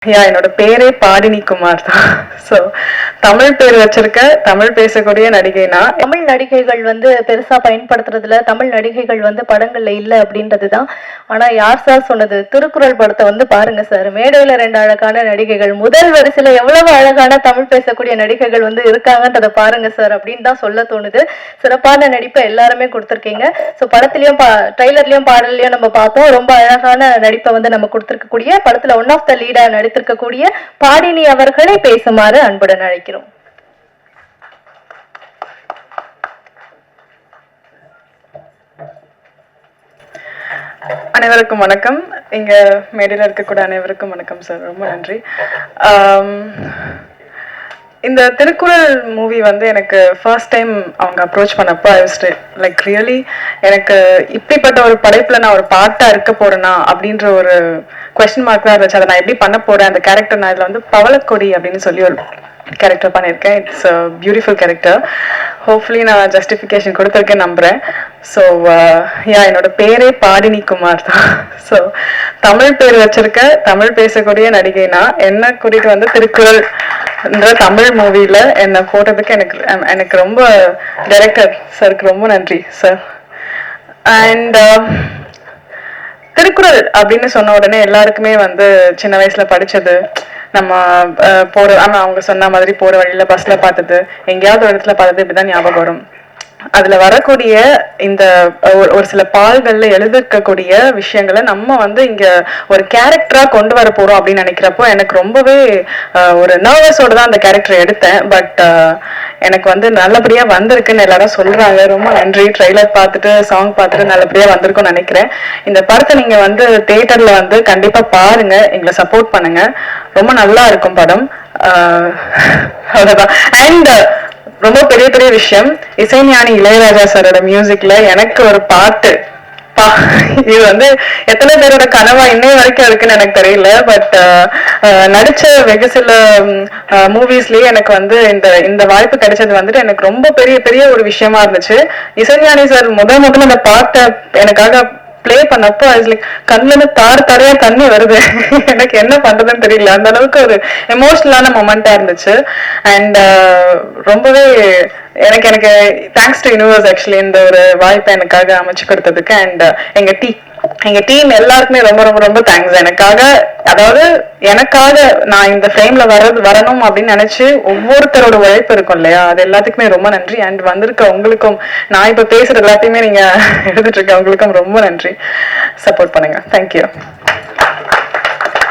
என்னோட பேரே பாடினி குமார் தான். ஸோ தமிழ் பேர் வச்சிருக்க தமிழ் பேசக்கூடிய நடிகை நான். தமிழ் நடிகைகள் பெருசா பயன்படுத்துறதுல தமிழ் நடிகைகள் படங்கள்ல இல்ல அப்படின்றதுதான். ஆனா யார் சார் சொன்னது? திருக்குறள் படத்தை பாருங்க சார். மேடையில 2 அழகான நடிகைகள், முதல் வரிசையில எவ்வளவு அழகான தமிழ் பேசக்கூடிய நடிகைகள் இருக்காங்கன்றதை பாருங்க சார் அப்படின்னு தான் சொல்ல தோணுது. சிறப்பான நடிப்பை எல்லாருமே கொடுத்துருக்கீங்க. ஸோ படத்துலயும் ட்ரெய்லர்லயும் பாடல்லையும் நம்ம பார்த்தோம். ரொம்ப அழகான நடிப்பை நம்ம கொடுத்துருக்கக்கூடிய படத்துல ஒன் ஆஃப் த லீடா நடித்திருக்கக்கூடிய பாடினி அவர்களை பேசுமாறு அன்புடன் அழைக்கிறோம். அனைவருக்கும் வணக்கம். இங்க மேடையில் இருக்கக்கூடிய அனைவருக்கும் வணக்கம் சார். ரொம்ப நன்றி. இந்த திருக்குறள் மூவி எனக்கு ஃபர்ஸ்ட் டைம் அவங்க அப்ரோச் பண்ணப்போ ஐ வாஸ் லைக் ரியலி எனக்கு இப்படிப்பட்ட ஒரு படைப்புல நான் ஒரு பாட்டா இருக்க போறேனா அப்படின்ற ஒரு கொஸ்டின் மார்க் தான் இருந்துச்சு. அதை நான் எப்படி பண்ண போறேன், அந்த கேரக்டர் நான் இதுல பவளக்கொடி அப்படின்னு சொல்லி ஒரு கேரக்டர் பண்ணியிருக்கேன். It's a beautiful character. Hopefully நான் ஜஸ்டிஃபிகேஷன் கொடுத்துருக்கேன் நம்புறேன். ஸோ என்னோட பேரே பாடினி குமார் தான். ஸோ தமிழ் பேர் வச்சிருக்க தமிழ் பேசக்கூடிய நடிகை நான். என்ன கூட்டிட்டு திருக்குறள் தமிழ் மூவில என்னை போட்டதுக்கு எனக்கு ரொம்ப டைரக்டர் சாருக்கு ரொம்ப நன்றி சார். அண்ட் திருக்குறள் அப்படின்னு சொன்ன உடனே எல்லாருக்குமே சின்ன வயசுல படிச்சது, நம்ம போற அவங்க சொன்ன மாதிரி போற வழியில பஸ்ல பார்த்தது, எங்கேயாவது ஒரு இடத்துல பார்த்தது, இப்படிதான் ஞாபகம் வரும். அதுல வரக்கூடிய இந்த ஒரு சில பால்கள்ல எழுதிருக்கக்கூடிய விஷயங்களை நம்ம இங்க ஒரு கேரக்டரா கொண்டு வர போறோம் அப்படின்னு நினைக்கிறப்போ எனக்கு ரொம்பவே ஒரு நர்வஸோட தான் அந்த கேரக்டர் எடுத்தேன். பட் எனக்கு நல்லபடியா வந்திருக்குன்னு எல்லாரும் சொல்றாங்க. ரொம்ப நன்றி. ட்ரெய்லர் பார்த்துட்டு சாங் பார்த்துட்டு நல்லபடியா வந்திருக்கும்னு நினைக்கிறேன். இந்த படத்தை நீங்க தியேட்டர்ல கண்டிப்பா பாருங்க, எங்களை சப்போர்ட் பண்ணுங்க. ரொம்ப நல்லா இருக்கும் படம். அவ்வளவுதான். அண்ட் ரொம்ப பெரிய பெரிய விஷயம், இசைஞானி இளையராஜா சாரோட மியூசிக்ல எனக்கு ஒரு பாட்டு, இது எத்தனை பேரோட கனவா இன்னை வரைக்கும் இருக்குன்னு எனக்கு தெரியல. பட் நடிச்ச வெகு சில மூவிஸ்லயே எனக்கு இந்த வாய்ப்பு கிடைச்சது எனக்கு ரொம்ப பெரிய பெரிய ஒரு விஷயமா இருந்துச்சு. இசைஞானி சார் முதல்ல அந்த பாட்டை எனக்காக பிளே பண்ணப்போ கண்ணுல இருந்து தாரையா தண்ணி வருது. எனக்கு என்ன பண்றதுன்னு தெரியல. அந்த அளவுக்கு ஒரு எமோஷனலான மொமெண்டா இருந்துச்சு. அண்ட் ரொம்பவே எனக்கு தேங்க்ஸ் டு யூனிவர்ஸ் ஆக்சுவலி இந்த ஒரு வாய்ப்பை எனக்காக அமைச்சு கொடுத்ததுக்கு. அண்ட் எங்க டீம் எல்லாருக்குமே ரொம்ப ரொம்ப ரொம்ப தேங்க்ஸ். எனக்காக நான் இந்த ஃப்ரேம்ல வரணும் அப்படின்னு நினைச்சு ஒவ்வொருத்தரோட உழைப்பு இருக்கும் இல்லையா, அது எல்லாத்துக்குமே ரொம்ப நன்றி. அண்ட் வந்திருக்க உங்களுக்கும், நான் இப்ப பேசுற எல்லாத்தையுமே நீங்க எடுத்துட்டு இருக்க உங்களுக்கும் ரொம்ப நன்றி. சப்போர்ட் பண்ணுங்க. தேங்க்யூ.